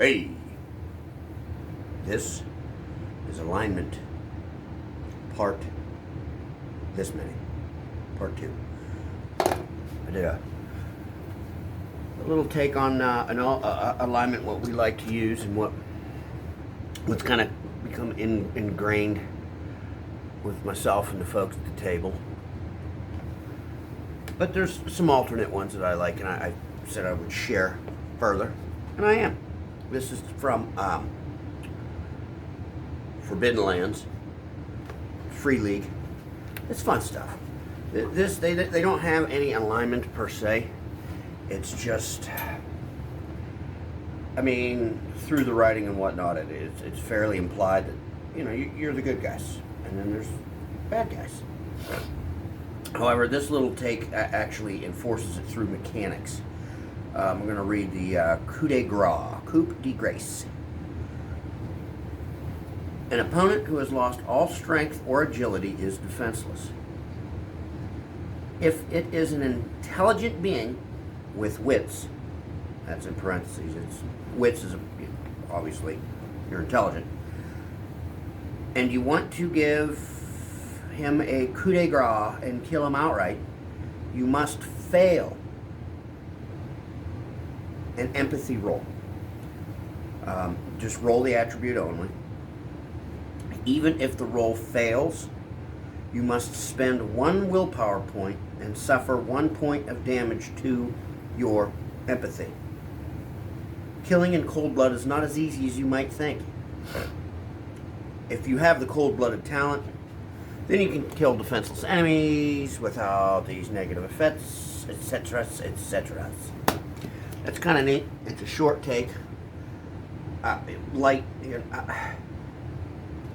Hey, this is alignment part part 2. I did a little take on alignment, what we like to use and what's kind of become ingrained with myself and the folks at the table. But there's some alternate ones that I like, and I said I would share further, and I am. This is from Forbidden Lands, Free League. It's fun stuff. They don't have any alignment per se. It's just, I mean, through the writing and whatnot, it's fairly implied that you're the good guys, and then there's bad guys. However, this little take actually enforces it through mechanics. I'm going to read the coup de grace. An opponent who has lost all strength or agility is defenseless. If it is an intelligent being with wits, that's in parentheses, wits is obviously you're intelligent, and you want to give him a coup de grace and kill him outright, you must fail an empathy roll. Just roll the attribute only. Even if the roll fails, you must spend 1 willpower point and suffer 1 point of damage to your empathy. Killing in cold blood is not as easy as you might think. If you have the cold-blooded talent, then you can kill defenseless enemies without these negative effects, etc., etc. That's kind of neat. It's a short take. Light.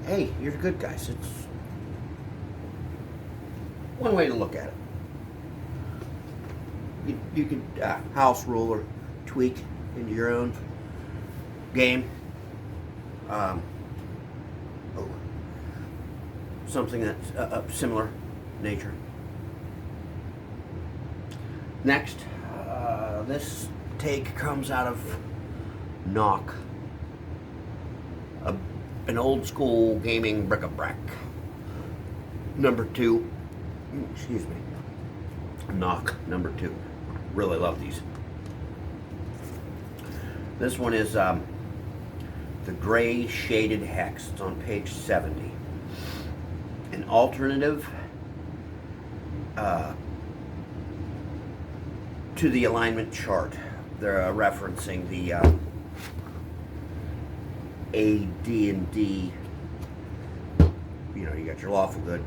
Hey, you're the good guys. It's one way to look at it. You could house rule or tweak into your own game. Something that's of similar nature. Next, this take comes out of Knock, an old school gaming bric-a-brac. Number 2, excuse me, Knock number 2. Really love these. This one is the Gray Shaded Hex. It's on page 70. An alternative to the alignment chart. They're referencing the AD&D. You got your lawful good,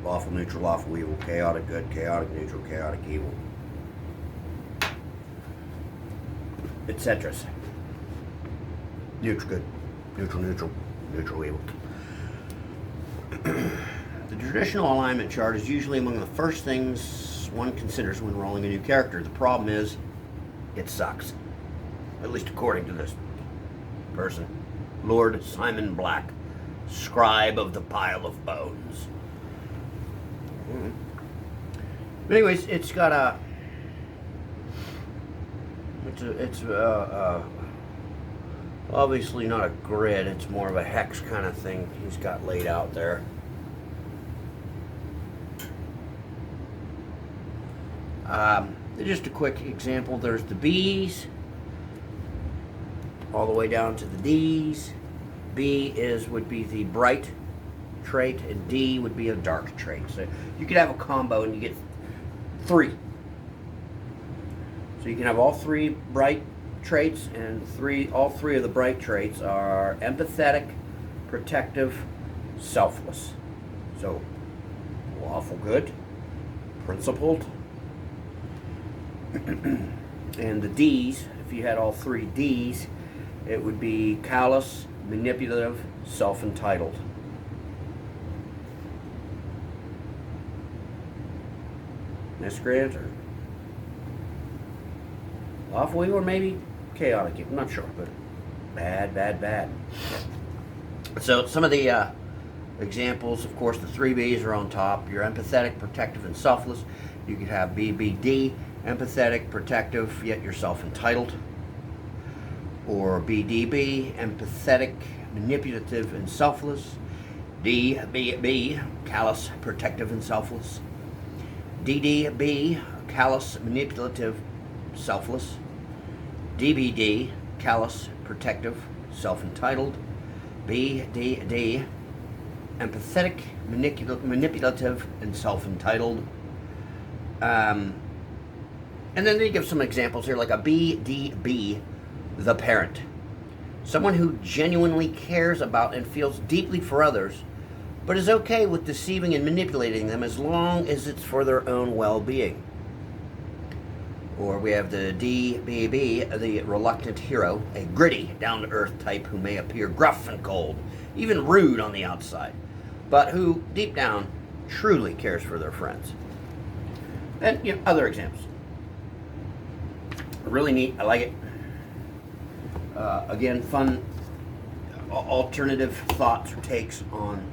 lawful neutral, lawful evil, chaotic good, chaotic neutral, chaotic evil, etc. Neutral good, neutral neutral, neutral evil. The traditional alignment chart is usually among the first things one considers when rolling a new character. The problem is, it sucks. At least according to this person, Lord Simon Black, scribe of the pile of bones. But anyways, it's got a. It's obviously not a grid. It's more of a hex kind of thing he's got laid out there. Just a quick example. There's the B's all the way down to the D's. B would be the bright trait, and D would be a dark trait. So you could have a combo and you get 3. So you can have all 3 bright traits, and all three of the bright traits are empathetic, protective, selfless. So lawful good, principled, and the D's, if you had all 3 D's, it would be callous, manipulative, self-entitled. Miscreant or lawful evil, or maybe chaotic. I'm not sure, but bad. So some of the examples, of course, the 3 B's are on top. You're empathetic, protective, and selfless. You could have BBD, empathetic, protective, yet you're self-entitled. Or BDB, empathetic, manipulative, and selfless. DBB, callous, protective, and selfless. DDB, callous, manipulative, selfless. DBD, callous, protective, self-entitled. BDD, empathetic, manipulative, and self-entitled. And then they give some examples here, like a BDB, the parent. Someone who genuinely cares about and feels deeply for others, but is okay with deceiving and manipulating them as long as it's for their own well-being. Or we have the DBB, the reluctant hero, a gritty, down-to-earth type who may appear gruff and cold, even rude on the outside, but who, deep down, truly cares for their friends. And other examples. Really neat. I like it. Again, fun alternative thoughts or takes on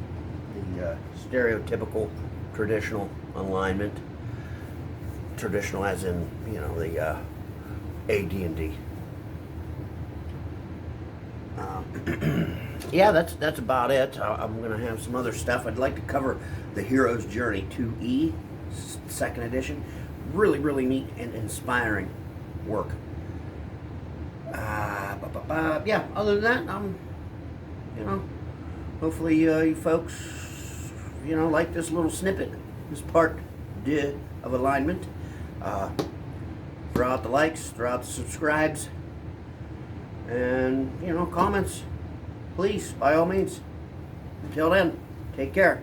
the stereotypical traditional alignment. Traditional as in, the AD&D. Yeah, that's about it. I'm going to have some other stuff. I'd like to cover the Hero's Journey 2E, second edition. Really, really neat and inspiring work. Yeah, other than that, hopefully you folks, like this little snippet, this part of alignment. Throw out the likes, throw out the subscribes, and, comments, please, by all means. Until then, take care.